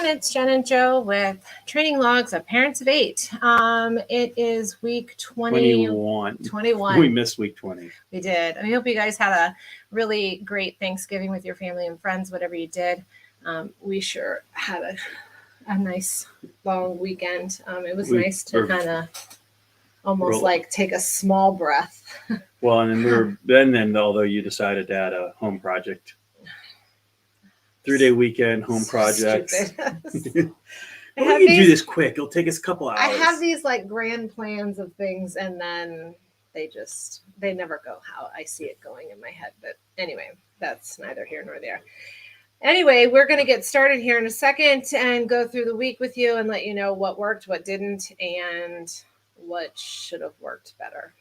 everyone, it's Jen and Joe with Training Logs of Parents of 8. It is week 21. We missed week 20. We did. I hope you guys had a really great Thanksgiving with your family and friends, whatever you did. We sure had a nice long weekend. It was nice to kind of almost like take a small breath. Well, and then although you decided to add a home project. 3-day weekend home projects. We can do this quick. It'll take us a couple hours. I have these like grand plans of things, and then they never go how I see it going in my head. But anyway, that's neither here nor there. Anyway, we're going to get started here in a second and go through the week with you and let you know what worked, what didn't, and what should have worked better.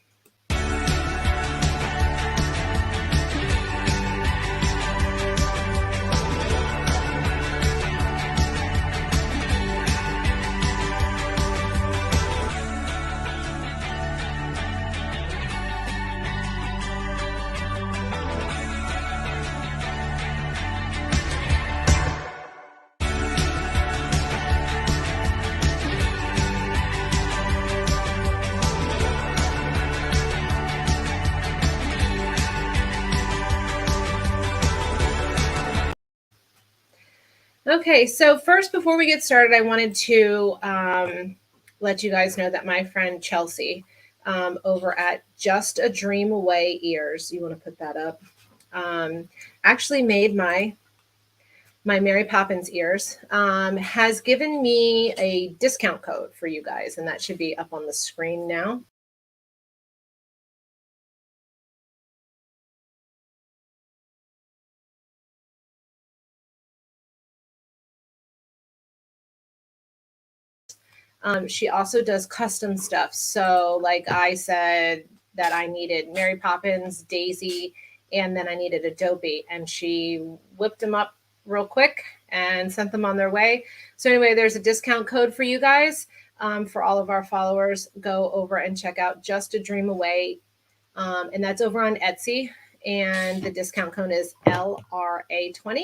Okay, so first, before we get started, I wanted to let you guys know that my friend Chelsea over at Just a Dream Away Ears, you want to put that up, actually made my Mary Poppins ears, has given me a discount code for you guys, and that should be up on the screen now. She also does custom stuff. So like I said that I needed Mary Poppins, Daisy, and then I needed a Dopey, and she whipped them up real quick and sent them on their way. So anyway, there's a discount code for you guys. For all of our followers, go over and check out Just a Dream Away. And that's over on Etsy. And the discount code is LRA20.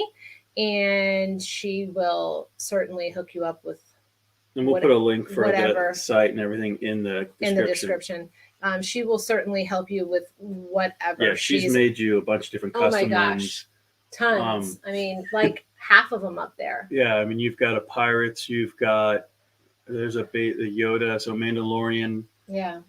And she will certainly hook you up with. And we'll put a link for the site and everything in the description. She will certainly help you with whatever. Yeah, she's made you a bunch of different custom ones. Tons. I mean, like half of them up there. Yeah, I mean, you've got a Pirates, there's a Yoda, so Mandalorian. Yeah.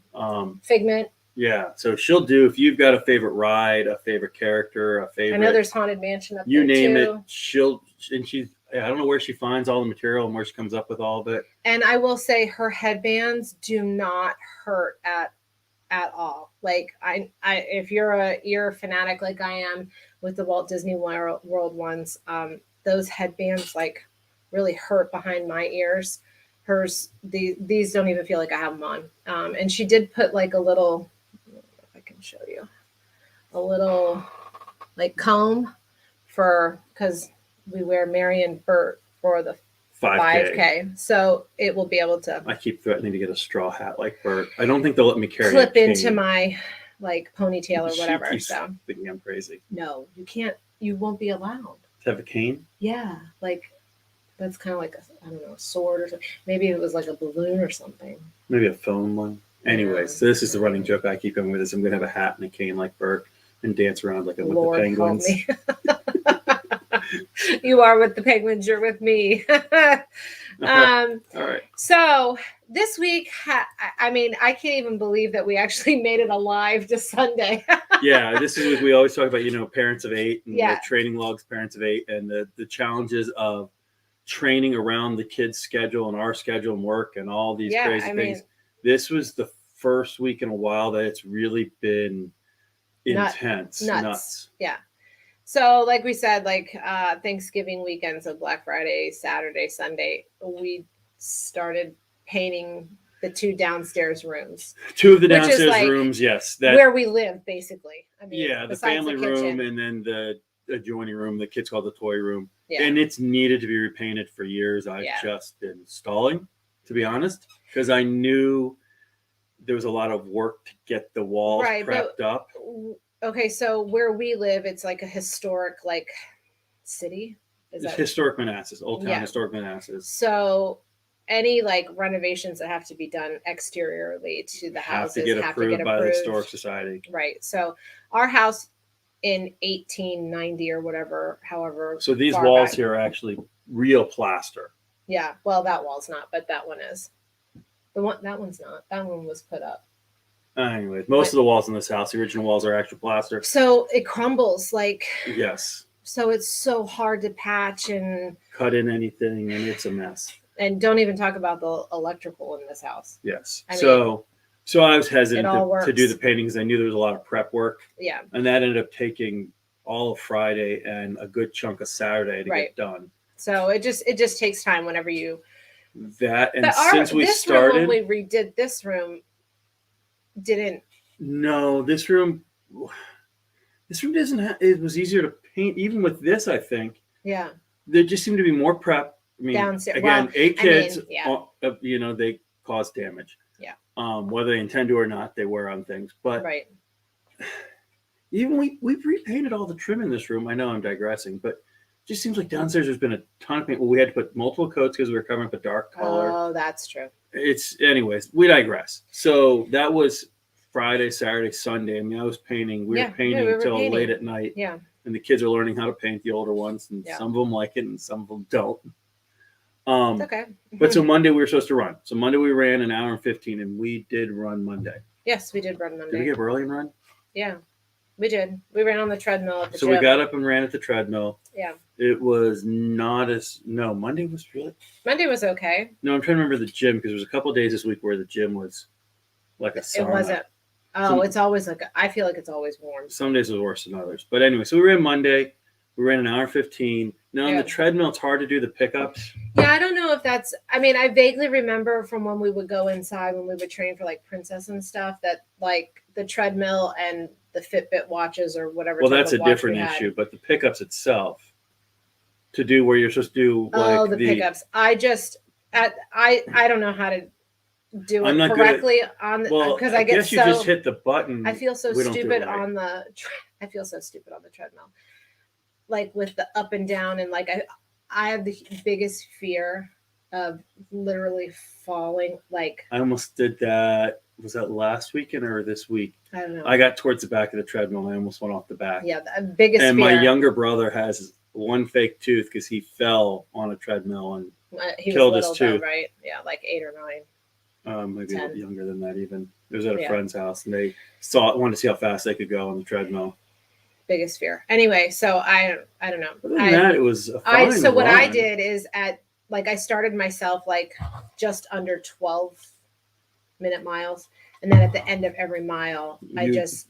Figment. Yeah, so she'll do, if you've got a favorite ride, a favorite character, a favorite. I know there's Haunted Mansion up there. You name it, I don't know where she finds all the material and where she comes up with all of it. And I will say her headbands do not hurt at all. Like if you're a ear fanatic like I am with the Walt Disney World ones, those headbands like really hurt behind my ears. These don't even feel like I have them on. And she did put like a little, if I can show you, a little like comb because we wear Mary and Bert for the 5K. So it will be able to. I keep threatening to get a straw hat like Bert. I don't think they'll let me carry clip into my like ponytail or whatever. She keeps thinking I'm crazy. No, you can't. You won't be allowed to have a cane. Yeah, like that's kind of like a sword or something. Maybe it was like a balloon or something. Maybe a foam one. Anyways, so this is the running joke I keep going with. I'm gonna have a hat and a cane like Bert and dance around like I'm with the penguins. You are with the penguins, you're with me. All right. So this week, I mean, I can't even believe that we actually made it alive to Sunday. Yeah, this is what we always talk about, Parents of 8 and the Training Logs, Parents of 8, and the challenges of training around the kids' schedule and our schedule and work and all these crazy things. This was the first week in a while that it's really been intense. Nuts. Yeah. So like we said, like Thanksgiving weekend, so Black Friday, Saturday, Sunday, we started painting the 2 downstairs rooms. 2 of the downstairs rooms, yes. Where we live, basically. I mean, yeah, the family room and then the adjoining room, the kids call the toy room. Yeah. And it's needed to be repainted for years. I've just been stalling, to be honest, because I knew there was a lot of work to get the walls prepped up. Okay, so where we live, it's like a historic like city. Is it's that historic Manassas, Old Town Historic Manassas. So any like renovations that have to be done exteriorly to the houses have to get approved by the Historic Society. Right. So our house in 1890 or whatever, however. So these walls here are actually real plaster. Yeah. Well, that wall's not, but that one is. That one's not. That one was put up. Anyways, most of the walls in this house, the original walls, are actual plaster. So it crumbles like. Yes. So it's so hard to patch and cut in anything, and it's a mess. And don't even talk about the electrical in this house. Yes. So I was hesitant to do the painting because I knew there was a lot of prep work. Yeah. And that ended up taking all of Friday and a good chunk of Saturday to get done. So it just takes time whenever you. Since we started, when we redid this room, didn't. No, this room doesn't have. It was easier to paint even with this. I think. Yeah. There just seemed to be more prep. I mean, downstairs. Again, 8 kids. They cause damage. Yeah. Whether they intend to or not, they wear on things. But even we've repainted all the trim in this room. I know I'm digressing, but it just seems like downstairs there's been a ton of paint. Well, we had to put multiple coats because we were covering up a dark color. Oh, that's true. Anyways, we digress. So that was Friday, Saturday, Sunday. I mean, I was painting. We were painting until late at night. Yeah. And the kids are learning how to paint, the older ones, and some of them like it and some of them don't. It's okay. But so Monday we were supposed to run. So Monday we ran an hour and 15, and we did run Monday. Yes, we did run Monday. Did we get up early and run? Yeah, we did. We ran on the treadmill at the gym. So we got up and ran at the treadmill. Yeah. It was Monday was really. Monday was okay. No, I'm trying to remember the gym because there was a couple of days this week where the gym was like a sauna. It wasn't. Oh, it's always I feel like it's always warm. Some days it was worse than others. But anyway, so we ran Monday. We ran an hour and 15. Now on the treadmill, it's hard to do the pickups. Yeah, I don't know if that's. I mean, I vaguely remember from when we would go inside when we would train for like Princess and stuff that like the treadmill and the Fitbit watches or whatever. Well, that's a different issue. But the pickups itself, to do where you're supposed to do. Like the pickups. I don't know how to do it correctly on because I guess you just hit the button. I feel so stupid on the. I feel so stupid on the treadmill. Like with the up and down and like I have the biggest fear of literally falling. Like I almost did that. Was that last weekend or this week? I don't know. I got towards the back of the treadmill and I almost went off the back. Yeah, the biggest and fear. My younger brother has one fake tooth because he fell on a treadmill and he killed was his tooth. Though, right? Yeah, like 8 or 9. Maybe 10. A little younger than that even. It was at a friend's house and they wanted to see how fast they could go on the treadmill. Biggest fear. Anyway, so I don't know. Other than that, it was a fine so what run. I did is I started myself like just under 12-minute miles, and then at the end of every mile, I just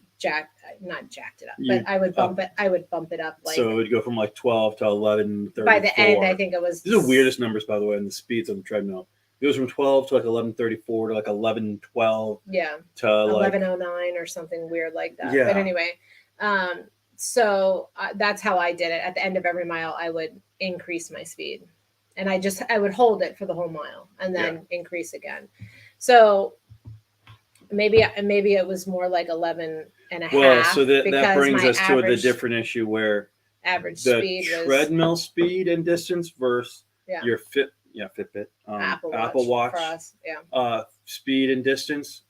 not jacked it up, but I would bump it. I would bump it up. Like, so it would go from like 12 to 11:34. By the end, I think it was. These are the weirdest numbers, by the way, in the speeds on the treadmill. It goes from 12 to like 11:34 to like 11:12. Yeah. To 11:09 or something weird like that. Yeah. But anyway. So that's how I did it. At the end of every mile, I would increase my speed, and I would hold it for the whole mile and then increase again. So maybe it was more like 11 and a half. Well, so that brings us to the different issue where average speed was treadmill speed and distance versus your Fitbit, Apple Watch for us, speed and distance.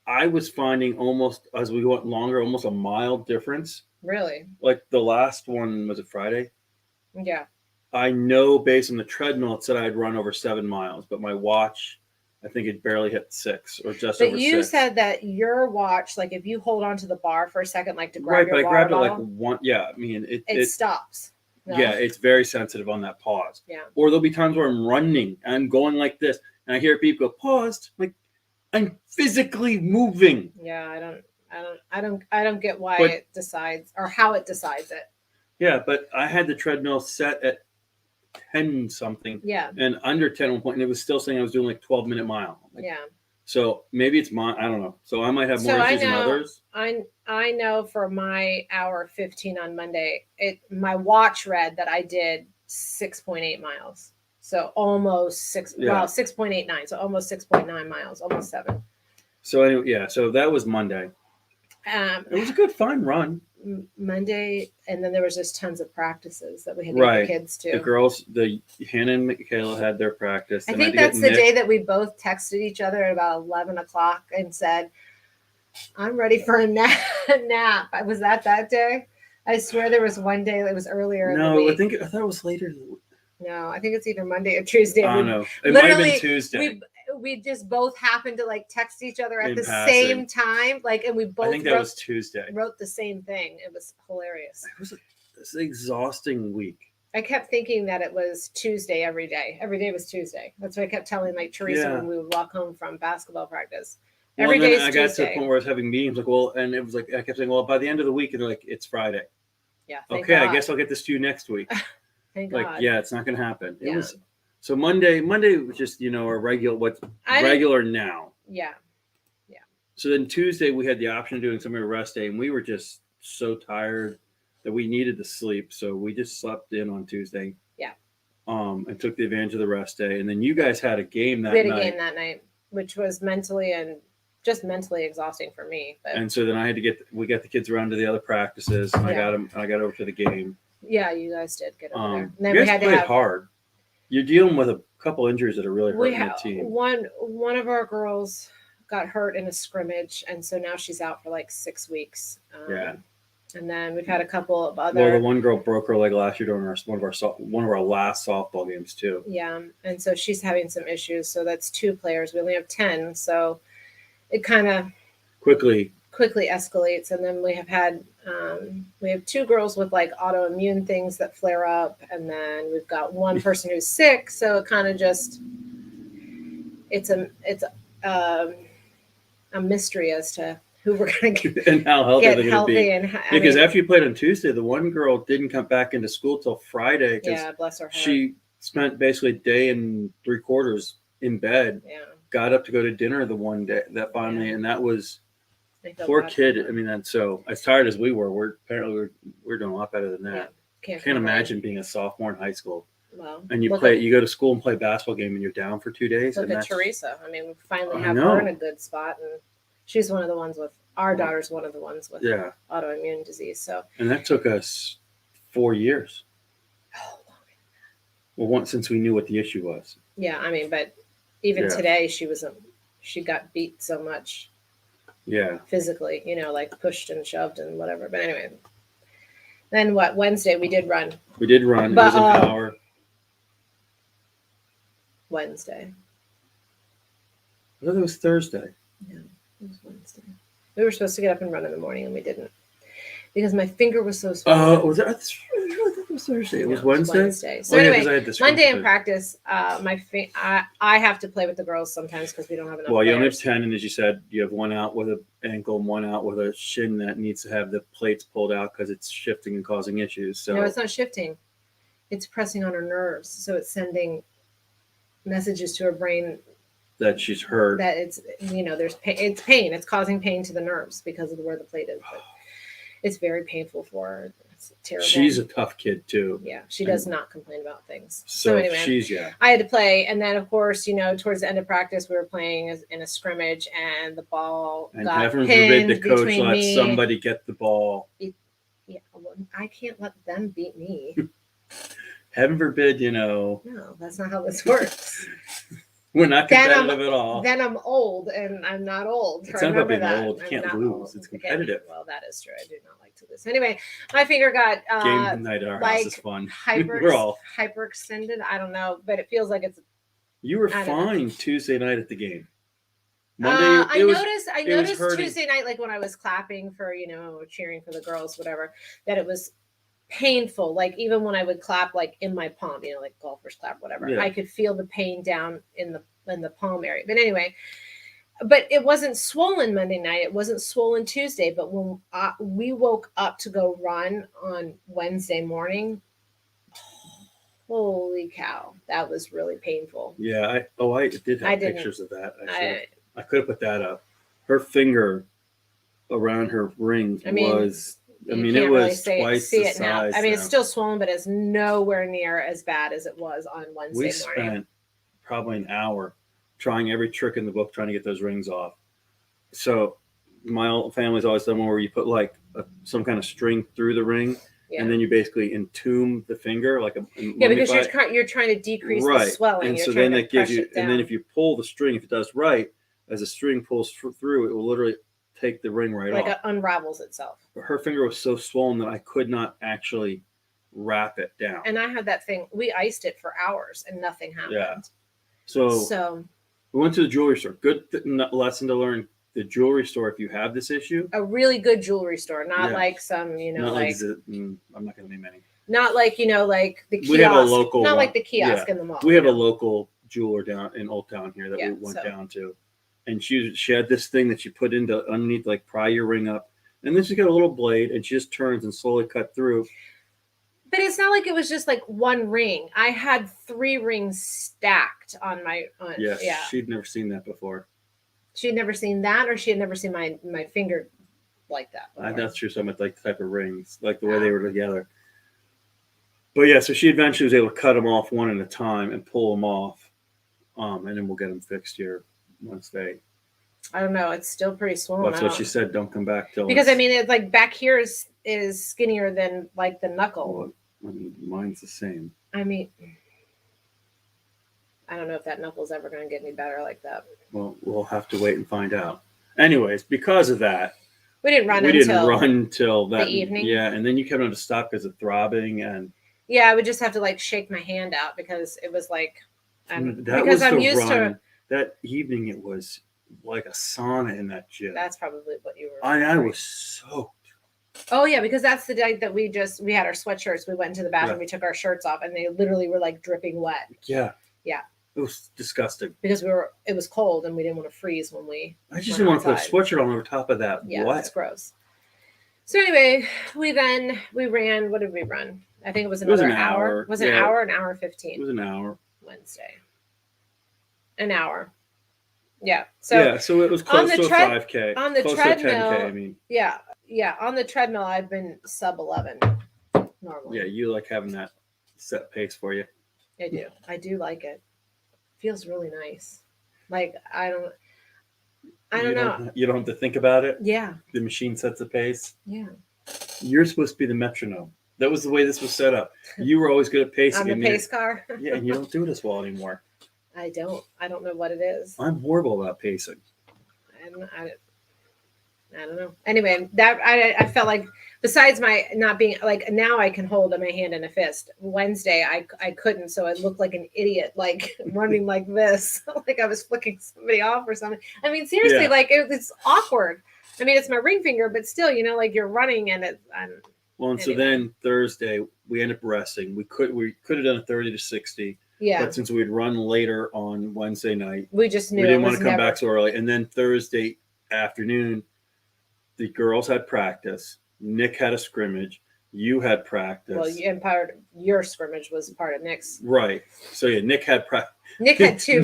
I was finding almost as we went longer, almost a mile difference. Really? Like the last one, was it Friday? Yeah. I know based on the treadmill, it said I'd run over 7 miles, but my watch, I think it barely hit 6 or just over 6. But you said that your watch, like if you hold onto the bar for a second, like to grab your water grabbed bottle, it like one. Yeah, I mean it stops. No? Yeah, it's very sensitive on that pause. Yeah. Or there'll be times where I'm running and I'm going like this, and I hear people go paused. I'm like, I'm physically moving. Yeah, I don't get why it decides or how it decides it. Yeah, but I had the treadmill set at 10 something. Yeah. And under 10 at one point, and it was still saying I was doing like 12-minute mile. Yeah. So maybe it's I don't know. So I might have more issues than others. I know for my hour 15 on Monday, my watch read that I did 6.8 miles. So almost 6.89. So almost 6.9 miles, almost 7. So anyway, so that was Monday. It was a good fun run. Monday, and then there was just tons of practices that we had to get the kids to. The girls, Hannah and Michaela had their practice. I think that's the day that we both texted each other at about 11 o'clock and said, I'm ready for a nap. Was that day? I swear there was one day that was earlier in the week. I thought it was later. No, I think it's either Monday or Tuesday. I don't know. It might have been Tuesday. We just both happened to like text each other at the same time, and we both. I think that was Tuesday. Wrote the same thing. It was hilarious. It was an exhausting week. I kept thinking that it was Tuesday every day. Every day was Tuesday. That's what I kept telling Teresa when we would walk home from basketball practice. Every day is Tuesday. I got to the point where I was having meetings and it was I kept saying, by the end of the week, and they're like, it's Friday. Yeah. Okay, God. I guess I'll get this to you next week. Thank God. Yeah, it's not going to happen. It was. So Monday was just, a regular now. Yeah. So then Tuesday we had the option of doing some rest day, and we were just so tired that we needed to sleep. So we just slept in on Tuesday. Yeah. And took the advantage of the rest day. And then you guys had a game that night. We had a game that night, which was mentally exhausting for me. But. And so then we got the kids around to the other practices, and I got over to the game. Yeah, you guys did get over there. And then we had to have hard. You're dealing with a couple injuries that are really hurting the team. One of our girls got hurt in a scrimmage, and so now she's out for like 6 weeks. And then we've had a couple of other. Well, the one girl broke her leg last year during one of our last softball games too. Yeah, and so she's having some issues. So that's 2 players. We only have 10, so it kind of quickly escalates. And then we have 2 girls with like autoimmune things that flare up, and then we've got one person who's sick. So it kind of just it's a mystery as to who we're going to get and how healthy they're going to be. Because mean, after you played on Tuesday, the one girl didn't come back into school till Friday. Yeah, bless her heart. She spent basically a day and 3/4 in bed. Yeah. Got up to go to dinner the one day that finally, and that was poor kid. I mean, and so as tired as we were, we're doing a lot better than that. Yeah. Can't imagine being a sophomore in high school. Well, and you go to school and play a basketball game, and you're down for 2 days. Look at Teresa. I mean, we finally have her in a good spot, and she's one of the ones with our daughter's one of the ones with autoimmune disease. So, and that took us 4 years. Oh, longer than that. Well, since we knew what the issue was. Yeah, I mean, but even today, she got beat so much. Yeah. Physically, like pushed and shoved and whatever. But anyway, then Wednesday we did run. But, it was an hour. Wednesday. I thought it was Thursday. No, it was Wednesday. We were supposed to get up and run in the morning, and we didn't because my finger was so swollen. Was that? It was Thursday. It was Wednesday. Wednesday. So anyway, Monday in practice, I have to play with the girls sometimes because we don't have enough. Well, you only have 10, and as you said, you have one out with an ankle and one out with a shin that needs to have the plates pulled out because it's shifting and causing issues. So no, it's not shifting; it's pressing on her nerves, so it's sending messages to her brain that she's hurt. That it's there's pain. It's pain. It's causing pain to the nerves because of where the plate is. But it's very painful for her. It's terrible. She's a tough kid too. Yeah, she does not complain about things. So anyway, I had to play, and then of course, towards the end of practice, we were playing in a scrimmage, and the ball got heaven pinned forbid the coach between let me. Somebody get the ball. Yeah, well, I can't let them beat me. Heaven forbid, No, that's not how this works. We're not competitive at all. Then I'm old, and I'm not old. It's not about being old. You can't lose. Old. It's competitive. Well, that is true. I do not like to lose. Anyway, my finger got game night at our house is fun. We're all hyperextended. I don't know, but it feels like it's. You were fine Tuesday night at the game. Monday, I noticed Tuesday night, like when I was clapping for, cheering for the girls, whatever, that it was painful. Like even when I would clap, like in my palm, like golfers clap, whatever, I could feel the pain down in the palm area. But anyway, but it wasn't swollen Monday night. It wasn't swollen Tuesday. But when we woke up to go run on Wednesday morning, holy cow, that was really painful. Yeah. I did have pictures of that. I could have put that up. Her finger around her ring was. It was twice the size. Now. It's still swollen, but it's nowhere near as bad as it was on Wednesday morning. We spent probably an hour trying every trick in the book trying to get those rings off. So my family's always done one where you put like some kind of string through the ring. Yeah. And then you basically entomb the finger like a because you're trying to decrease the swelling. And so then it gives you, and then if you pull the string, if it does right, as the string pulls through, it will literally take the ring right off. Like it unravels itself. Her finger was so swollen that I could not actually wrap it down. And I had that thing. We iced it for hours and nothing happened. Yeah. So we went to the jewelry store. Good lesson to learn. The jewelry store, if you have this issue, a really good jewelry store, not like some, not like I'm not going to name any. Not like like the kiosk. We have a local, not like the kiosk in the mall. We have a local jeweler down in Old Town here that we went down to, and she had this thing that she put into underneath, like pry your ring up, and then she's got a little blade, and she just turns and slowly cut through. But it's not like it was just like one ring. I had 3 rings stacked on my. She'd never seen that before. She had never seen that, or she had never seen my finger like that before. That's true. So much like the type of rings, like the way they were together. But yeah, so she eventually was able to cut them off one at a time and pull them off, and then we'll get them fixed here once they. I don't know. It's still pretty swollen. That's what she said. Don't come back till. Because it's like back here is skinnier than like the knuckle. Well, mine's the same. I mean, I don't know if that knuckle's ever going to get any better like that. Well, we'll have to wait and find out. Anyways, because of that, we didn't run until that the evening. Yeah, and then you kept on to stop because of throbbing and. Yeah, I would just have to like shake my hand out because it was like. That evening it was like a sauna in that gym. That's probably what you were. I was soaked. Oh yeah, because that's the day that we had our sweatshirts. We went into the bathroom, we took our shirts off, and they literally were like dripping wet. Yeah. Yeah. It was disgusting. Because it was cold and we didn't want to freeze when we. I just didn't want to put a sweatshirt on over top of that. Yeah, that's gross. So anyway, we ran. What did we run? I think it was another hour. Was it an hour? An hour 15. It was an hour. Wednesday. An hour. Yeah. So it was close to a 5K. On the close treadmill. To a 10K, I mean. Yeah. On the treadmill, I've been sub 11 normally. Yeah, you like having that set pace for you. I do. I do like it. Feels really nice. Like I don't know. You don't have to think about it. Yeah. The machine sets the pace. Yeah. You're supposed to be the metronome. That was the way this was set up. You were always good at pacing. I'm the pace car. Yeah, and you don't do it as well anymore. I don't know what it is. I'm horrible about pacing. I don't know. Anyway, that I felt like besides my not being like now I can hold my hand in a fist. Wednesday I couldn't, so I looked like an idiot, like running like this, like I was flicking somebody off or something. I mean, seriously, like it's awkward. I mean, it's my ring finger, but still, like you're running and it's. So then Thursday we ended up resting. We could have done a 30 to 60. Yeah. But since we'd run later on Wednesday night, we just knew we didn't want to come back so early. And then Thursday afternoon, the girls had practice. Nick had a scrimmage. You had practice. Well, and part of your scrimmage was part of Nick's. Right. So yeah, Nick had practice. Nick had 2.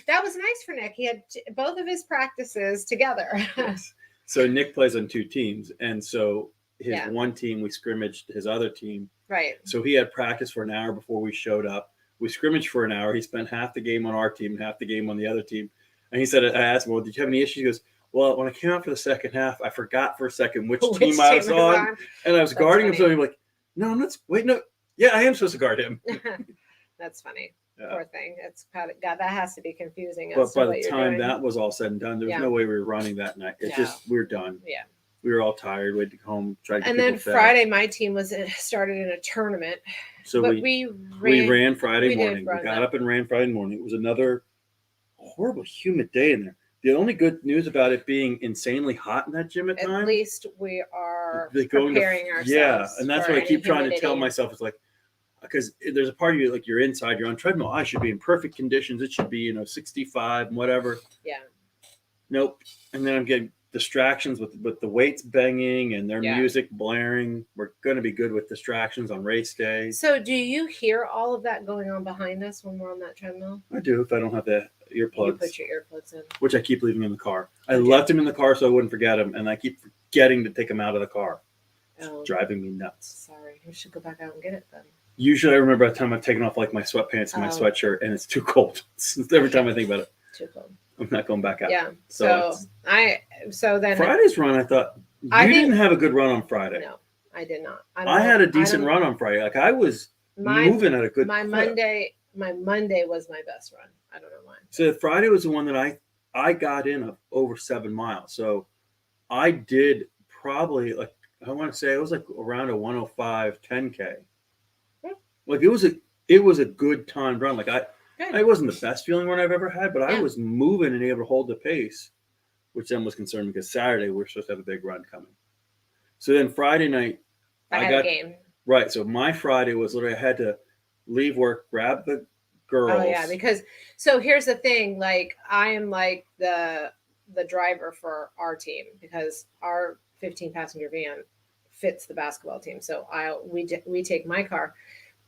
That was nice for Nick. He had both of his practices together. Yes. So Nick plays on 2 teams, and so his one team we scrimmaged his other team. Right. So he had practice for an hour before we showed up. We scrimmaged for an hour. He spent half the game on our team and half the game on the other team. And he said, I asked him, well, did you have any issues? He goes, well, when I came out for the second half, I forgot for a second which team I was on. And I was guarding him. So I'm like, no, I'm not. Wait, no. Yeah, I am supposed to guard him. That's funny. Yeah. Poor thing. It's God, that has to be confusing. But by the time that was all said and done, there was no way we were running that night. It just, we were done. Yeah. We were all tired. We had to go home, try to get And then Friday, my team started in a tournament. So we ran Friday morning. We got up and ran Friday morning. It was another horrible, humid day in there. The only good news about it being insanely hot in that gym at times. At least we are preparing ourselves. Yeah, and that's what I keep trying to tell myself. It's like, because there's a part of you, like you're inside, you're on treadmill. I should be in perfect conditions. It should be, 65 and whatever. Yeah. Nope. And then I'm getting distractions with the weights banging and their music blaring. We're going to be good with distractions on race day. So do you hear all of that going on behind us when we're on that treadmill? I do, if I don't have the earplugs. You put your earplugs in. Which I keep leaving in the car. I left them in the car so I wouldn't forget them, and I keep forgetting to take them out of the car. It's driving me nuts. Sorry. We should go back out and get it then. Usually I remember a time I've taken off like my sweatpants and my sweatshirt, and it's too cold. Every time I think about it. Too cold. I'm not going back out. Yeah. So then Friday's run, I thought didn't have a good run on Friday. No, I did not. I had a decent run on Friday. Like I was moving at a good clip. My Monday was my best run. I don't know why. So Friday was the one that I got in over 7 miles. So I did probably like, I want to say it was like around a 105 10K. Like it was a good timed run. Like it wasn't the best feeling run I've ever had, but I was moving and able to hold the pace, which then was concerning because Saturday we're supposed to have a big run coming. So then Friday night I got a game. Right. So my Friday was literally I had to leave work, grab the girls. Oh yeah, because so here's the thing, like I am like the driver for our team because our 15 passenger van fits the basketball team. So we take my car.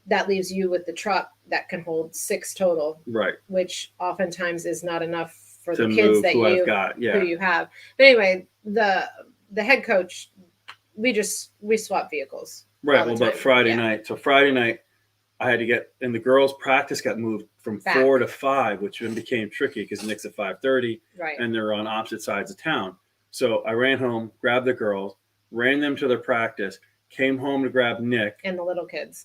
That leaves you with the truck that can hold 6 total. Right. Which oftentimes is not enough for the kids that who you have. But anyway, the head coach, we swap vehicles. Right. Well, but Friday night. So Friday night I had to get, and the girls' practice got moved from 4 to 5, which then became tricky because Nick's at 5:30, right? And they're on opposite sides of town. So I ran home, grabbed the girls, ran them to their practice, came home to grab Nick and the little kids.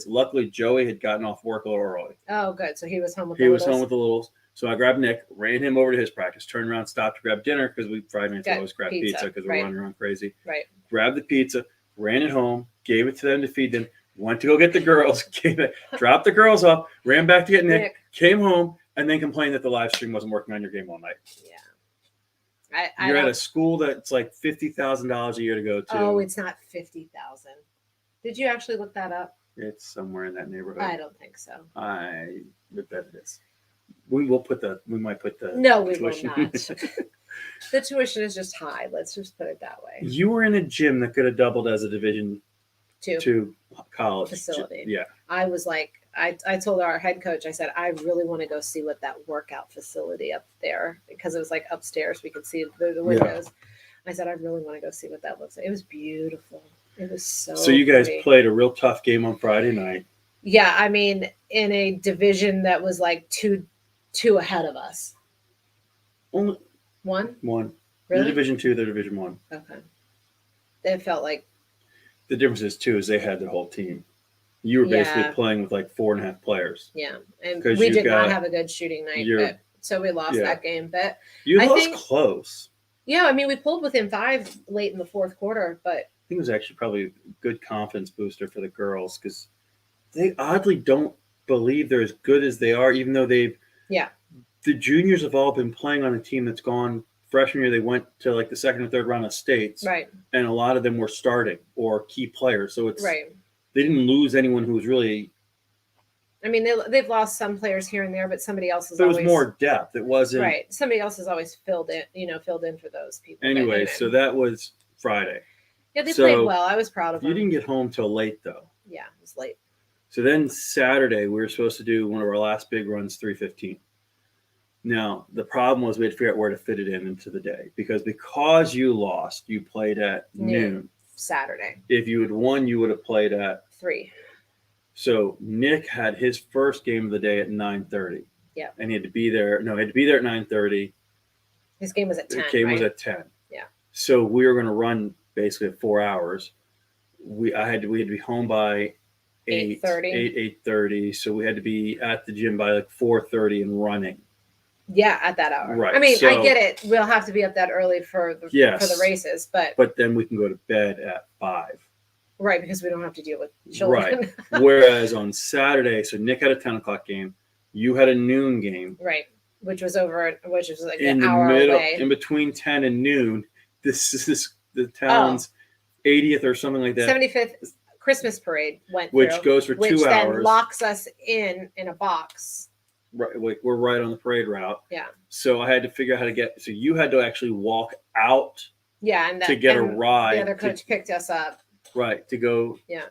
Luckily, Joey had gotten off work a little early. Oh, good. So he was home with the littles. He was home with the littles. So I grabbed Nick, ran him over to his practice, turned around, stopped to grab dinner because Friday nights always grab pizza because we're running around crazy. Right. Grabbed the pizza, ran it home, gave it to them to feed them. Went to go get the girls, dropped the girls off, ran back to get Nick, came home, and then complained that the live stream wasn't working on your game all night. Yeah. You're at a school that's like $50,000 a year to go to. Oh, it's not 50,000. Did you actually look that up? It's somewhere in that neighborhood. I don't think so. I bet it is. We might put the. No, we will not. The tuition is just high. Let's just put it that way. You were in a gym that could have doubled as a Division II college facility. Yeah. I was like, I told our head coach, I said, I really want to go see what that workout facility up there, because it was like upstairs. We could see the windows. Yeah. I said, I really want to go see what that looks like. It was beautiful. It was so you guys played a real tough game on Friday night. Yeah. I mean, in a division that was like two ahead of us. Only one? Really? You're Division II, they're Division I. Okay. It felt like. The difference is they had their whole team. You were basically playing with like 4.5 players. Yeah, and we did not have a good shooting night, so we lost that game. But you lost close. Yeah, I mean we pulled within 5 late in the fourth quarter, but I think it was actually probably a good confidence booster for the girls because they oddly don't believe they're as good as they are, even though they've. Yeah. The juniors have all been playing on a team that's gone. Freshman year, they went to like the second or third round of states, right? And a lot of them were starting or key players. So it's they didn't lose anyone who was really. I mean, they've lost some players here and there, but somebody else is. There was more depth. It wasn't right. Somebody else has always filled in for those people. Anyway, so that was Friday. Yeah, they played well. I was proud of them. You didn't get home till late though. Yeah, it was late. So then Saturday, we were supposed to do one of our last big runs, 3:15. Now, the problem was we had to figure out where to fit it into the day because you lost, you played at noon. Saturday. If you had won, you would have played at 3. So Nick had his first game of the day at 9:30. Yeah. And he had to be there. No, he had to be there at 9:30. His game was at 10. His game was at 10. Yeah. So we were going to run basically 4 hours. We had to be home by 8:30. So we had to be at the gym by like 4:30 and running. Yeah, at that hour. Right. I mean, I get it. We'll have to be up that early for the races, but then we can go to bed at 5. Right, because we don't have to deal with children. Right. Whereas on Saturday, so Nick had a 10 o'clock game, you had a noon game. Right, which was like an hour away. In between 10 and noon, this is the town's 80th or something like that. 75th Christmas parade went through. Which goes for 2 hours. Which then locks us in a box. Right, like we're right on the parade route. Yeah. So I had to figure out how to get. So you had to actually walk out. Yeah, and to get a ride. The other coach picked us up. Right, to go. Yeah.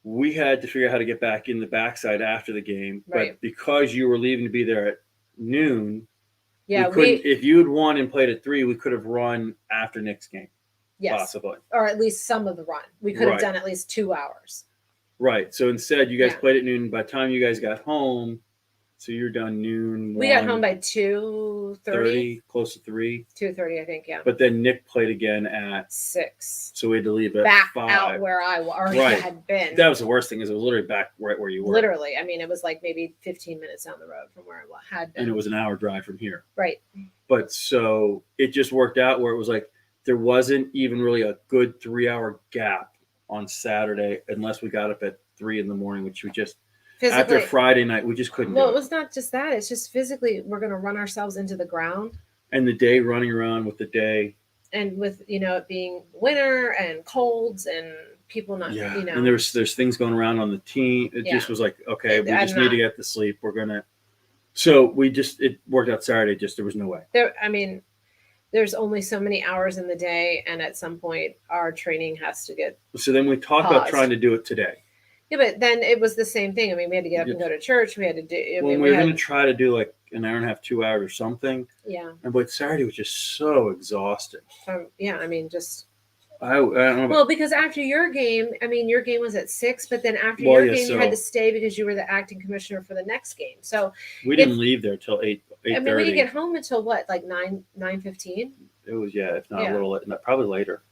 We had to figure out how to get back in the backside after the game, but because you were leaving to be there at noon, if you had won and played at 3, we could have run after Nick's game. Yes, possibly, or at least some of the run. We could have done at least 2 hours. Right. So instead, you guys played at noon. By the time you guys got home, So you're done noon. We got home by 2:30. Close to 3. 2:30, I think, yeah. But then Nick played again at 6. So we had to leave at back 5. out where I already had been. That was the worst thing, is it was literally back right where you were. Literally. I mean, it was like maybe 15 minutes down the road from where I had been. And it was an hour drive from here. Right. But so it just worked out where it was like there wasn't even really a good 3-hour gap on Saturday unless we got up at 3 in the morning, which we just physically, after Friday night, we just couldn't do it. It was not just that. It's just physically we're going to run ourselves into the ground. And the day running around with the day. And with, it being winter and colds and people not, And there's things going around on the team. It just was like, okay, we just need to get to sleep. We're going to. So it worked out Saturday. Just there was no way. There's only so many hours in the day. And at some point our training has to get. So then we talked about trying to do it today. Yeah, but then it was the same thing. I mean, we had to get up and go to church. We had to do. We were going to try to do like an hour and a half, 2 hours or something. Yeah. But Saturday was just so exhausting. Just. I don't know. Well, because after your game, your game was at 6, but then after your game, you had to stay because you were the acting commissioner for the next game. So we didn't leave there till 8:30. We didn't get home until what, like 9:15? It was if not a little, probably later.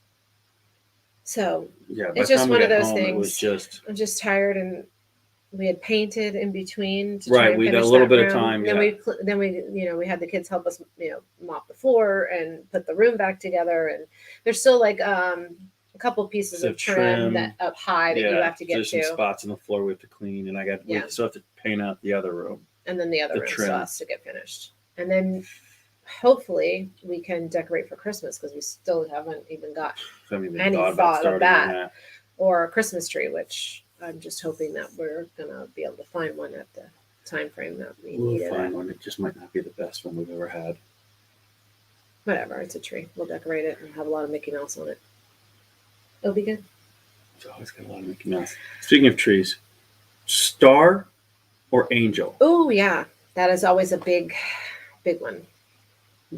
So it's just one of those things. I'm just tired, and we had painted in between. We had a little bit of time. Then we had the kids help us, mop the floor and put the room back together. And there's still like a couple pieces of trim that up high that you have to get there's to. There's some spots on the floor we have to clean, and we still have to paint out the other room. And then the other room still has to get finished. And then hopefully we can decorate for Christmas, because we still haven't even got any thought of that. Or a Christmas tree, which I'm just hoping that we're gonna be able to find one at the time frame that we need. We'll find one. It just might not be the best one we've ever had. Whatever, it's a tree. We'll decorate it and have a lot of Mickey Mouse on it. It'll be good. It's always got a lot of Mickey Mouse. Speaking of trees, star or angel? Oh yeah, that is always a big one.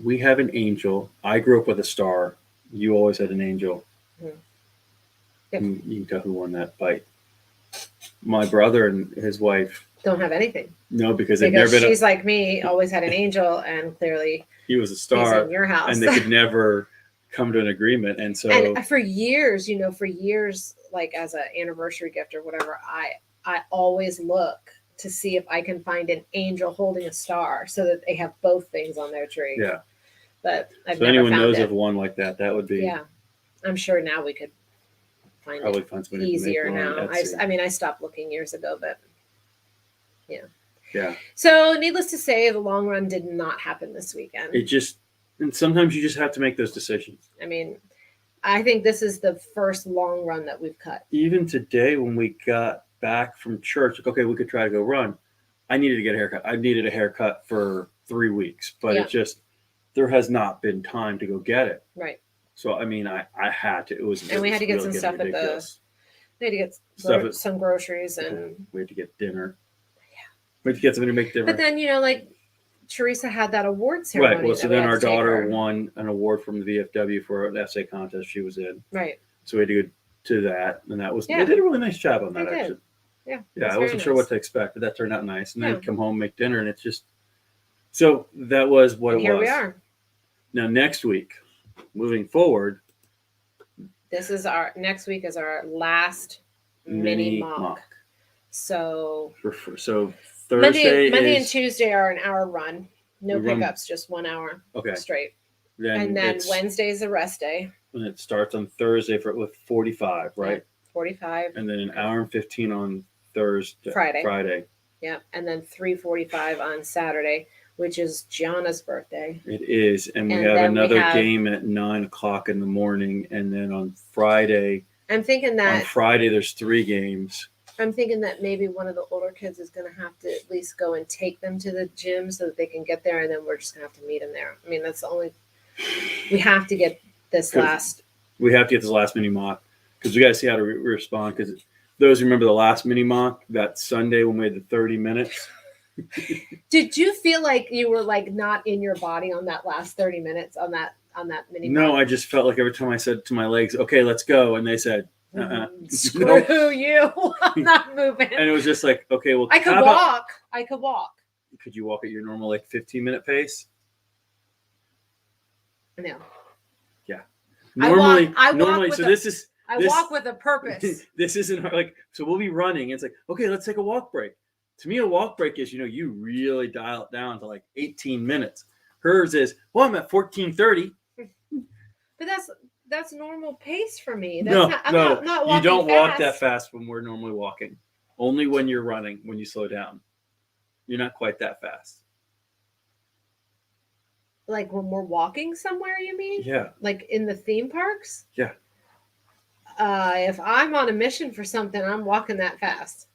We have an angel. I grew up with a star. You always had an angel. Mm-hmm. Yep. You can tell who won that fight. My brother and his wife don't have anything. No, because they've never been. She's like me, always had an angel, and clearly he was a star. He's in your house, and they could never come to an agreement. And so, and for years, like as an anniversary gift or whatever, I always look to see if I can find an angel holding a star, so that they have both things on their tree. Yeah, but I've so never anyone found knows it. Of one like that, that would be. Yeah, I'm sure now we could probably find somebody easier now. I stopped looking years ago, but yeah. So needless to say, the long run did not happen this weekend. And sometimes you just have to make those decisions. I think this is the first long run that we've cut. Even today, when we got back from church, okay, we could try to go run. I needed to get a haircut. I needed a haircut for 3 weeks, but there has not been time to go get it. Right. So, I had to. We had to get some stuff ridiculous. We had to get some groceries, and we had to get dinner. Yeah. We had to get something to make dinner. But then, like Teresa had that award ceremony. Right. Well, so then our daughter won an award from the VFW for an essay contest she was in. Right. So we had to go to that, and that was, they did a really nice job on that, actually. Yeah. Yeah, I wasn't sure what to expect, but that turned out nice. And then come home, make dinner, and it's just, so that was what it was. Here we are. Now, next week, moving forward. Next week is our last mini mock. So Thursday Monday and Tuesday are an hour run. No pickups, just 1 hour straight. And then Wednesday is a rest day. And it starts on Thursday with 45, right? 45. And then an hour and 15 on Friday. Yeah. And then 3:45 on Saturday, which is Gianna's birthday. It is. And we have another game at 9:00 in the morning. And then on Friday. I'm thinking that. On Friday, there's 3 games. I'm thinking that maybe one of the older kids is going to have to at least go and take them to the gym so that they can get there. And then we're just going to have to meet them there. That's the only. We have to get this last. We have to get this last mini mock, because we got to see how to respond. Because those who remember the last mini mock, that Sunday when we had the 30 minutes. Did you feel like you were not in your body on that last 30 minutes on that mini mock? No, I just felt like every time I said to my legs, okay, let's go. And they said, screw you. I'm not moving. And it was just like, okay, well, I could walk. could you walk at your normal like 15-minute pace? No. Yeah. Normally, I walk with a purpose. This isn't like, so we'll be running. It's like, okay, let's take a walk break. To me, a walk break is, you really dial it down to like 18 minutes. Hers is, well, I'm at 14:30. But that's normal pace for me. No, I'm not walking you don't fast. walk that fast when we're normally walking. Only when you're running, when you slow down. You're not quite that fast. Like when we're walking somewhere, you mean? Yeah. Like in the theme parks? Yeah. If I'm on a mission for something, I'm walking that fast.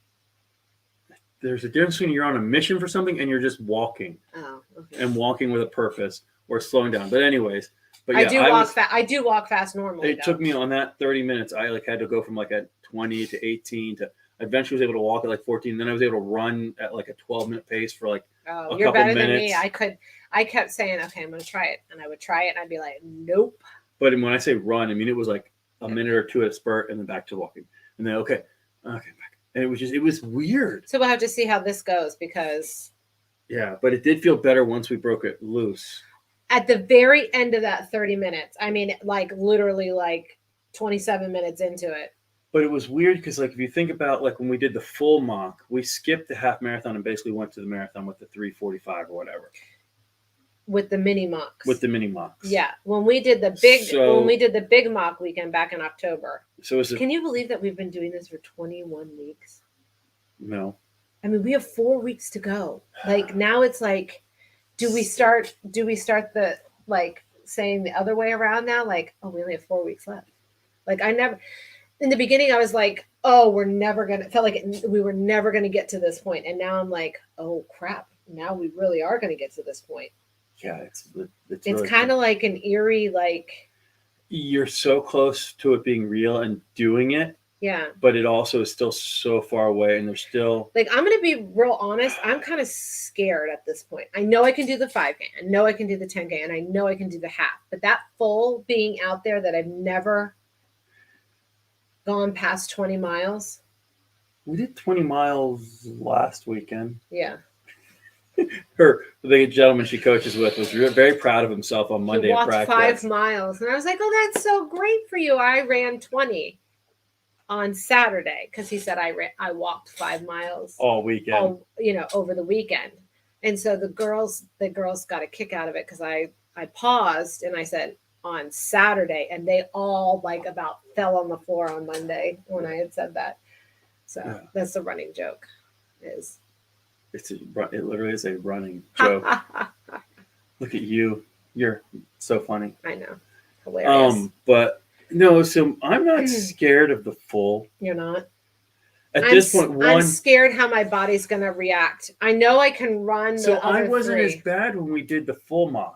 There's a difference between you're on a mission for something and you're just walking. Oh, okay. And walking with a purpose or slowing down. But anyways, I do walk fast normally. It took me on that 30 minutes. I like had to go from like a 20 to 18 to eventually was able to walk at like 14. Then I was able to run at like a 12-minute pace for like a you're couple better minutes. than me. I kept saying, okay, I'm going to try it. And I would try it and I'd be like, nope. But when I say run, I mean, it was like a minute or two at a spurt and then back to walking. And then, okay, back. And it was weird. So we'll have to see how this goes because. Yeah, but it did feel better once we broke it loose. At the very end of that 30 minutes, I mean, like literally like 27 minutes into it. But it was weird because, like, if you think about, like, when we did the full mock, we skipped the half marathon and basically went to the marathon with the 3:45 or whatever. With the mini mocks. Yeah. When we did the big mock weekend back in October. Can you believe that we've been doing this for 21 weeks? No. I mean, we have 4 weeks to go. Like now it's like, do we start the like saying the other way around now? Like, oh, we only have 4 weeks left. Like in the beginning, I was like, oh, we were never going to get to this point. And now I'm like, oh crap. Now we really are going to get to this point. Yeah. It's really kind of like an eerie, like. You're so close to it being real and doing it. Yeah. But it also is still so far away and there's still. Like, I'm going to be real honest. I'm kind of scared at this point. I know I can do the 5K. I know I can do the 10K. And I know I can do the half. But that full being out there that I've never gone past 20 miles. We did 20 miles last weekend. Yeah. The gentleman she coaches with was very proud of himself on Monday at practice. 5 miles. And I was like, oh, that's so great for you. I ran 20 on Saturday because he said I walked 5 miles all weekend. Over the weekend. And so the girls got a kick out of it because I paused and I said on Saturday, and they all like about fell on the floor on Monday when I had said that. So That's the running joke. It literally is a running joke. Look at you. You're so funny. I know. Hilarious. But no, so I'm not scared of the full. You're not? At this point, I'm scared how my body's going to react. I know I can run the other I wasn't as bad when we did the full mock.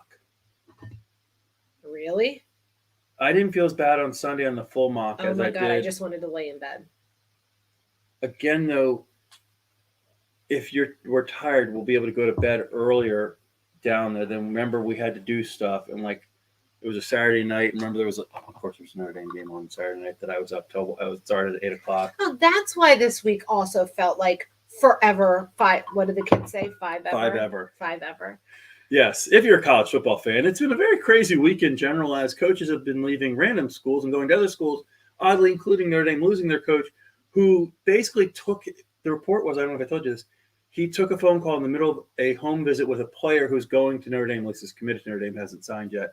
Really? I didn't feel as bad on Sunday on the full mock as I did. Oh my God, I just wanted to lay in bed. Again, though, if we're tired, we'll be able to go to bed earlier down there. Then remember we had to do stuff, and like it was a Saturday night. Remember there was of course there was a Notre Dame game on Saturday night that I was up till I was started at 8:00. Oh, that's why this week also felt like forever. What did the kids say? 5 ever. 5 ever. Yes, if you're a college football fan, it's been a very crazy week in general as coaches have been leaving random schools and going to other schools, oddly including Notre Dame losing their coach, who basically the report was, I don't know if I told you this, he took a phone call in the middle of a home visit with a player who's going to Notre Dame, at least is committed to Notre Dame, hasn't signed yet.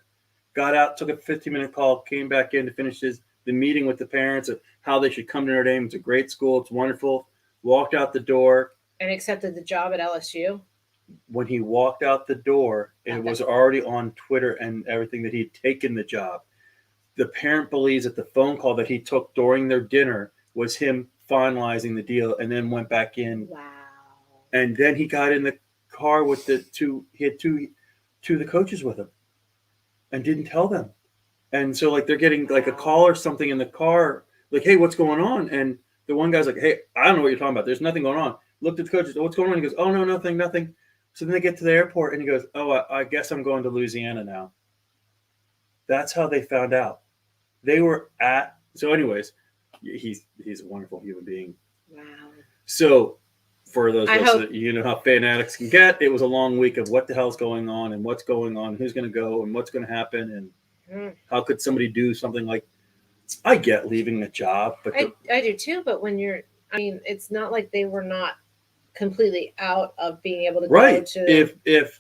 Got out, took a 15-minute call, came back in to finish the meeting with the parents of how they should come to Notre Dame. It's a great school. It's wonderful. Walked out the door. And accepted the job at LSU? When he walked out the door, it was already on Twitter and everything that he'd taken the job. The parent believes that the phone call that he took during their dinner was him finalizing the deal and then went back in. Wow. And then he got in the car with two of the coaches with him and didn't tell them. And so like they're getting like a call or something in the car, like, hey, what's going on? And the one guy's like, hey, I don't know what you're talking about. There's nothing going on. Looked at the coaches, what's going on? He goes, oh, no, nothing. So then they get to the airport and he goes, oh, I guess I'm going to Louisiana now. That's how they found out. They were so anyways, he's a wonderful human being. Wow. So for those of us that you know how fanatics can get, it was a long week of what the hell's going on and what's going on, who's going to go and what's going to happen, and how could somebody do something like. I get leaving a job, but I do too. But when you're, I mean, it's not like they were not completely out of being able to go to.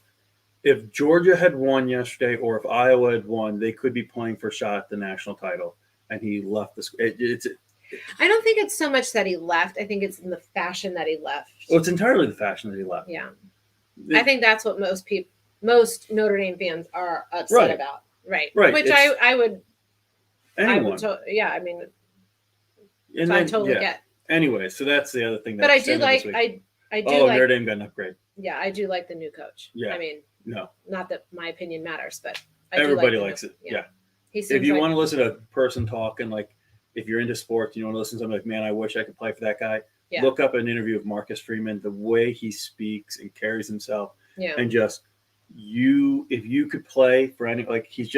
If Georgia had won yesterday, or if Iowa had won, they could be playing for a shot at the national title. And he left the. I don't think it's so much that he left. I think it's in the fashion that he left. Well, it's entirely the fashion that he left. Yeah, I think that's what most Notre Dame fans are upset about. Right. Which I would. Anyone. I mean. And I totally get. Anyway, so that's the other thing. But I do like. I do. Oh, Notre Dame got an upgrade. Yeah, I do like the new coach. Yeah. I mean. No. Not that my opinion matters, but everybody likes it. Yeah. If you want to listen to a person talking, like if you're into sports, you want to listen to something like, man, I wish I could play for that guy. Yeah. Look up an interview of Marcus Freeman, the way he speaks and carries himself. Yeah. And just if you could play for any, like he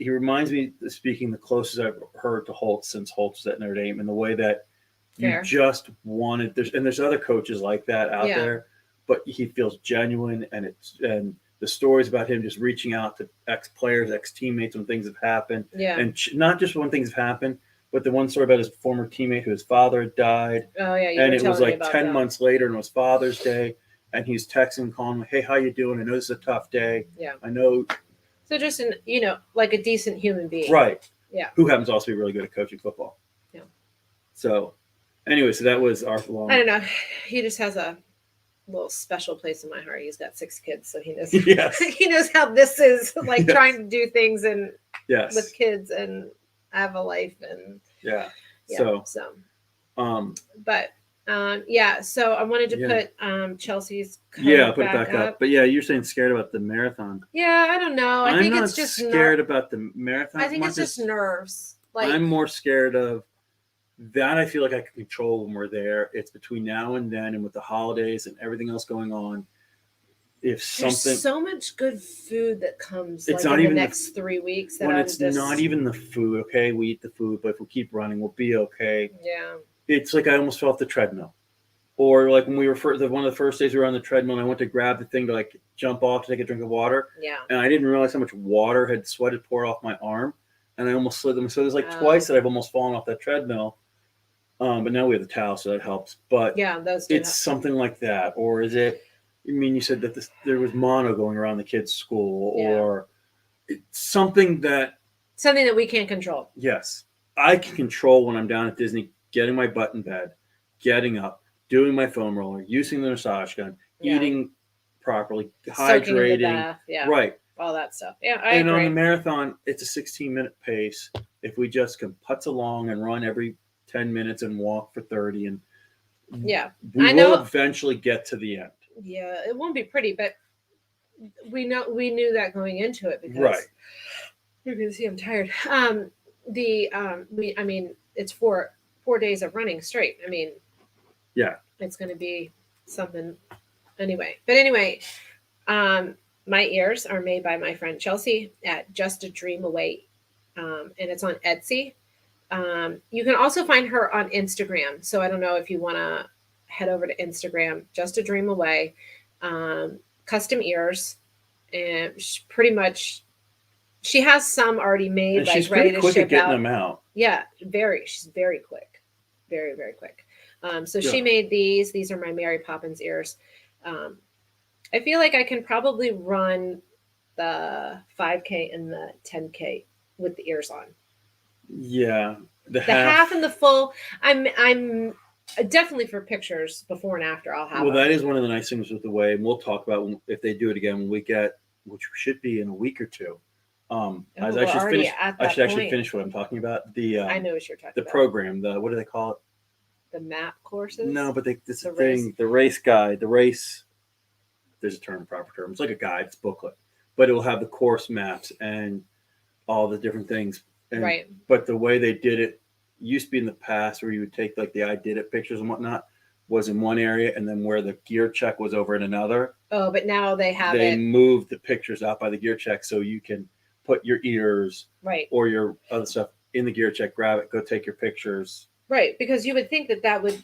reminds me of speaking the closest I've heard to Holtz since Holtz was at Notre Dame, and the way that you just wanted, there's other coaches like that out there. But he feels genuine, and the stories about him just reaching out to ex-players, ex-teammates when things have happened. Yeah. And not just when things have happened, but the one story about his former teammate whose father had died. Oh, yeah. And it was like 10 months later, and it was Father's Day, and he's texting, calling, hey, how you doing? I know this is a tough day. Yeah. I know. So just, like a decent human being. Right. Yeah. Who happens to also be really good at coaching football. Yeah. So, anyway, so that was our long. I don't know. He just has a little special place in my heart. He's got 6 kids, so he knows. Yes. He knows how this is, like trying to do things and with kids and have a life and So I wanted to put Chelsea's put it back up. But you're saying scared about the marathon. Yeah, I don't know. I think it's just scared about the marathon. I think it's just nerves. Like I'm more scared of that. I feel like I can control when we're there. It's between now and then, and with the holidays and everything else going on. There's so much good food that comes in the next 3 weeks. When it's not even the food, okay, we eat the food, but if we keep running, we'll be okay. Yeah. It's like I almost fell off the treadmill. Or like when we were one of the first days we were on the treadmill, and I went to grab the thing to like jump off to take a drink of water. Yeah. And I didn't realize how much water had sweated pour off my arm, and I almost slid them. So there's like twice that I've almost fallen off that treadmill. But now we have the towel, so that helps. But it's something like that. Or is it? I mean, you said that there was mono going around the kids' school, or something that we can't control. Yes, I can control when I'm down at Disney, getting my butt in bed, getting up, doing my foam roller, using the massage gun, eating properly, hydrating, right, all that stuff. Yeah, I agree. On the marathon, it's a 16-minute pace. If we just can putz along and run every 10 minutes and walk for 30, and we will eventually get to the end. Yeah, it won't be pretty, but we knew that going into it because you're gonna see I'm tired. It's 4 days of running straight. I mean, it's gonna be something anyway. But anyway, my ears are made by my friend Chelsea at Just a Dream Away, and it's on Etsy. You can also find her on Instagram. So I don't know if you want to head over to Instagram, Just a Dream Away, custom ears. And she has some already made, and she's ready to ship out. Them out. Yeah, she's very quick. Very, very quick. So she made these. These are my Mary Poppins ears. I feel like I can probably run the 5K and the 10K with the ears on. Yeah, the half and the full. I'm definitely for pictures before and after. I'll have. Well, that is one of the nice things with the way, and we'll talk about if they do it again when we get, which should be in a week or two. I should actually finish what I'm talking about. I know what you're talking about. The program. What do they call it? The map courses. No, but this thing. The race guide. The race. There's a proper term. It's like a guide. It's a booklet, but it will have the course maps and all the different things. Right. But the way they did it used to be in the past where you would take like the I did it pictures and whatnot was in one area, and then where the gear check was over in another. Oh, but now they moved the pictures out by the gear check so you can put your ears or your other stuff in the gear check, grab it, go take your pictures. Right. Because you would think that would,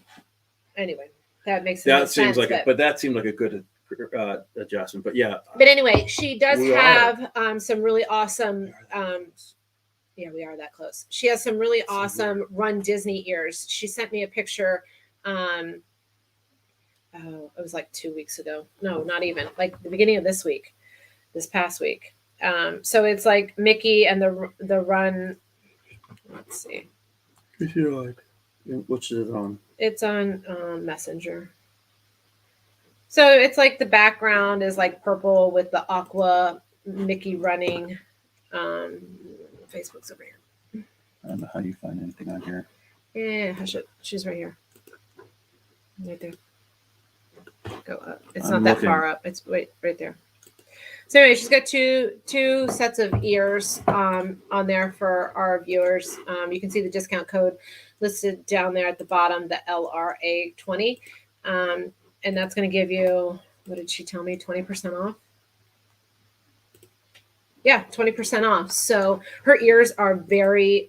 anyway. that makes that seems sense, but that seemed like a good adjustment. But yeah. But anyway, she does have some really awesome. Yeah, we are that close. She has some really awesome Run Disney ears. She sent me a picture. It was like 2 weeks ago. No, not even. Like the beginning of this past week. So it's like Mickey and the Run. Let's see. Which is it on? It's on Messenger. So it's like the background is like purple with the aqua Mickey running. Facebook's over here. I don't know how you find anything on here. Yeah, hush it. She's right here. Right there. Go up. It's not that far up. It's right there. So anyway, she's got two sets of ears on there for our viewers. You can see the discount code listed down there at the bottom, the LRA20. And that's going to give you, what did she tell me, 20% off? Yeah, 20% off. So her ears are very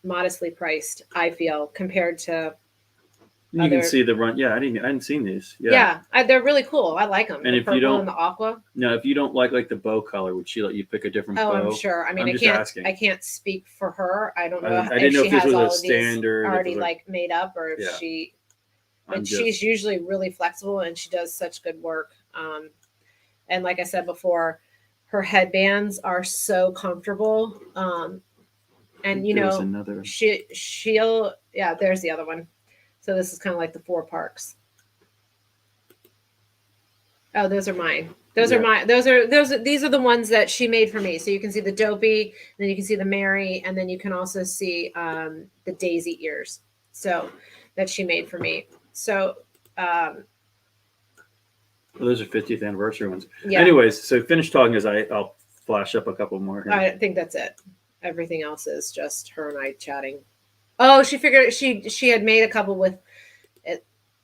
modestly priced, I feel, compared to you can see the Run. Yeah, I hadn't seen these. Yeah, they're really cool. I like them. And the purple and the aqua. No, if you don't like the bow color, would she let you pick a different bow? I'm sure. I mean, I can't speak for her. I don't know I didn't know if this was a standard already like made up, or if she. But she's usually really flexible, and she does such good work. And like I said before, her headbands are so comfortable. And you know, she'll there's the other one. So this is kind of like the 4 parks. Oh, those are mine. These are the ones that she made for me. So you can see the Dopey, then you can see the Mary, and then you can also see the Daisy ears. So that she made for me. So those are 50th anniversary ones. Yeah. Anyways, so finish talking as I'll flash up a couple more here. I think that's it. Everything else is just her and I chatting. Oh, she figured she had made a couple with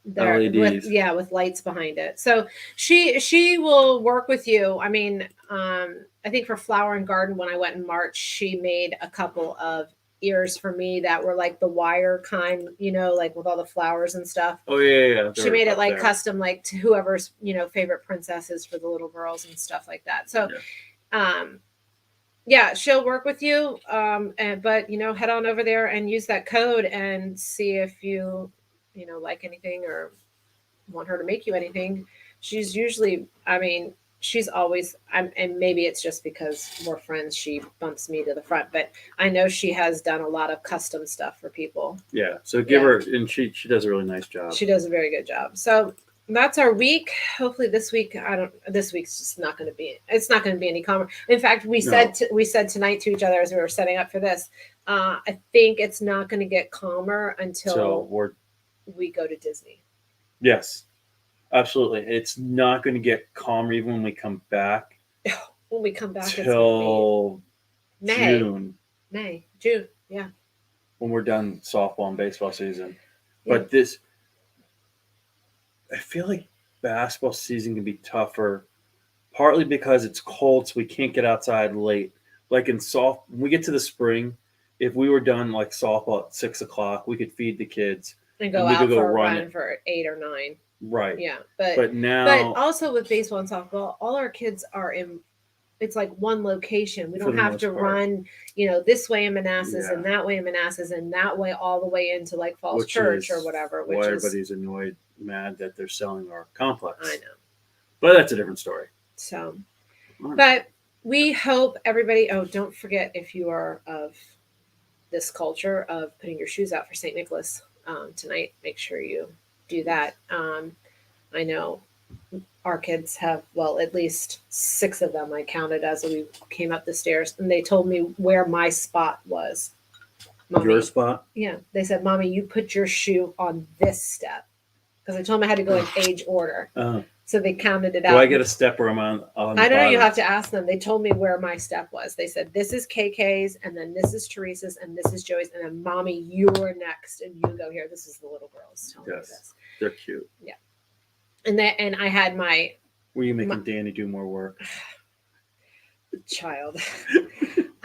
LEDs. With lights behind it. So she will work with you. I mean, I think for Flower and Garden, when I went in March, she made a couple of ears for me that were like the wire kind, you know, like with all the flowers and stuff. Oh yeah. She made it like custom, like to whoever's, you know, favorite princesses for the little girls and stuff like that. So, she'll work with you. But you know, head on over there and use that code and see if you know, like anything or want her to make you anything. She's usually, I mean, she's always, and maybe it's just because we're friends, she bumps me to the front, but I know she has done a lot of custom stuff for people. Yeah. So give her, and she does a really nice job. She does a very good job. So that's our week. Hopefully this week, this week's just not going to be, it's not going to be any calmer. In fact, we said tonight to each other as we were setting up for this, I think it's not going to get calmer until we go to Disney. Yes, absolutely. It's not going to get calmer even when we come back. When we come back till June. June, yeah. When we're done softball and baseball season. Yeah. But I feel like basketball season can be tougher, partly because it's cold, so we can't get outside late. Like when we get to the spring, if we were done like softball at 6:00, we could feed the kids. And go out for a run for 8 or 9. Right. Yeah. But now. But also with baseball and softball, all our kids are in, it's like one location. We don't have to run, you know, this way in Manassas and that way in Manassas and that way all the way into like Falls Church or whatever. Why everybody's mad that they're selling our complex. I know. But that's a different story. So, but we hope everybody, don't forget, if you are of this culture of putting your shoes out for St. Nicholas, tonight, make sure you do that. I know our kids have, well, at least 6 of them I counted as we came up the stairs, and they told me where my spot was. Mommy, your spot? Yeah. They said, Mommy, you put your shoe on this step. Because I told them I had to go in age order. So they counted it out. Do I get a step where I'm on I don't know. You have to ask them. They told me where my step was. They said, this is KK's, and then this is Teresa's, and this is Joey's, and then Mommy, you're next, and you go here. This is the little girls telling me this. They're cute. Yeah. And I had my... Were you making Danny do more work? Child.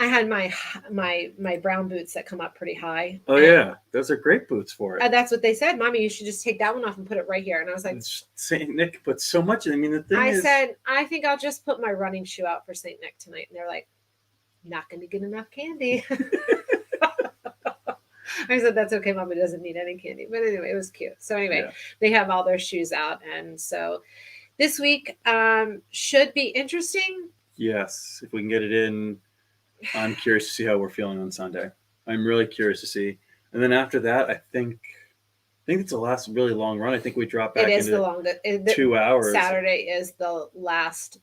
I had my brown boots that come up pretty high. Oh yeah, those are great boots for it. That's what they said, Mommy. You should just take that one off and put it right here. And I was like, Saint Nick put so much. I mean, the thing I said, I think I'll just put my running shoe out for Saint Nick tonight. And they're like, not going to get enough candy. I said, that's okay, Mommy doesn't need any candy. But anyway, it was cute. So anyway, they have all their shoes out, and so this week should be interesting. Yes, if we can get it in. I'm curious to see how we're feeling on Sunday. I'm really curious to see. And then after that, I think it's the last really long run. I think we drop back into the longest 2 hours. Saturday is the last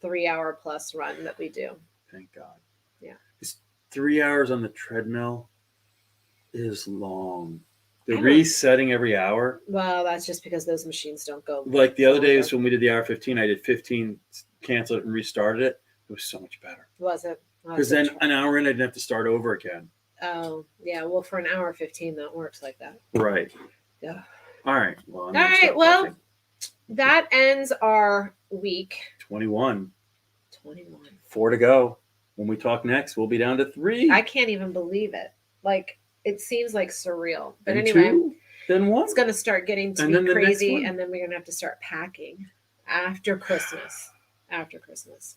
3 hour plus run that we do. Thank God. Yeah. It's 3 hours on the treadmill is long. The resetting every hour. Well, that's just because those machines don't go. Like the other days when we did the hour 15, I did 15, canceled it and restarted it. It was so much better. Was it? Because then an hour in, I didn't have to start over again. Oh, yeah. Well, for an hour 15, that works like that. Right. Yeah. All right. Well, all right. Well, that ends our week. 21. 4 to go. When we talk next, we'll be down to 3. I can't even believe it. Like, it seems like surreal. But and anyway, 2, then 1. It's going to start getting to be crazy, and then we're going to have to start packing after Christmas.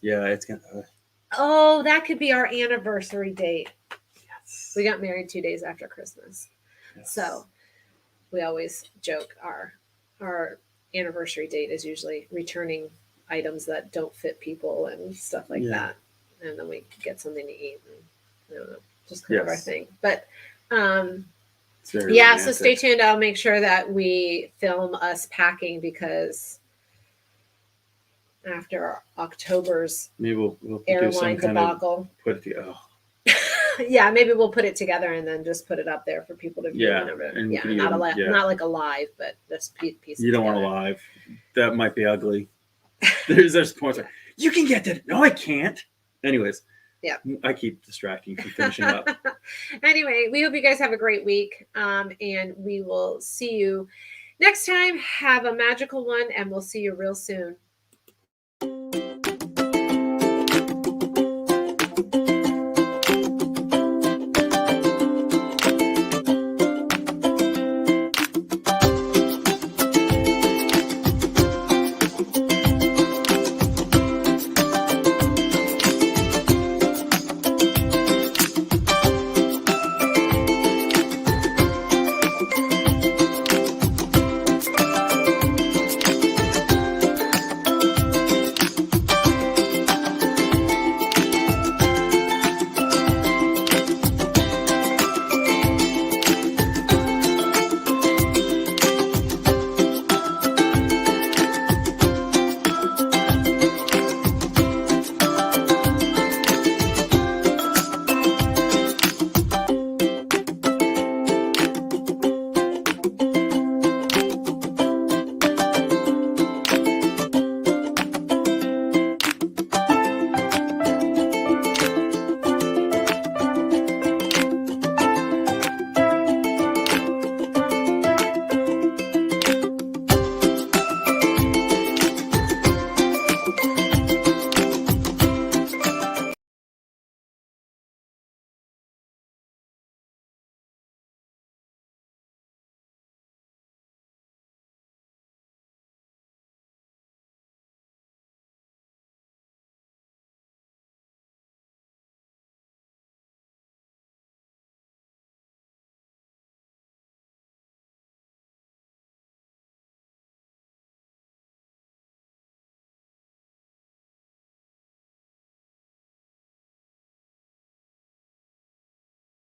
Yeah, it's going to... Oh, that could be our anniversary date. Yes. We got married 2 days after Christmas. Yes. So we always joke our anniversary date is usually returning items that don't fit people and stuff like that. And then we get something to eat. And, I don't know, just kind of our thing. But so stay tuned. I'll make sure that we film us packing because after October's maybe we'll airline debacle. Put it together. Yeah, maybe we'll put it together and then just put it up there for people to view. Not like a live, but just piece. You don't want a live. That might be ugly. There's points like, you can get that. No, I can't. Anyways. Yeah. I keep distracting from finishing up. Anyway, we hope you guys have a great week. And we will see you next time. Have a magical one, and we'll see you real soon.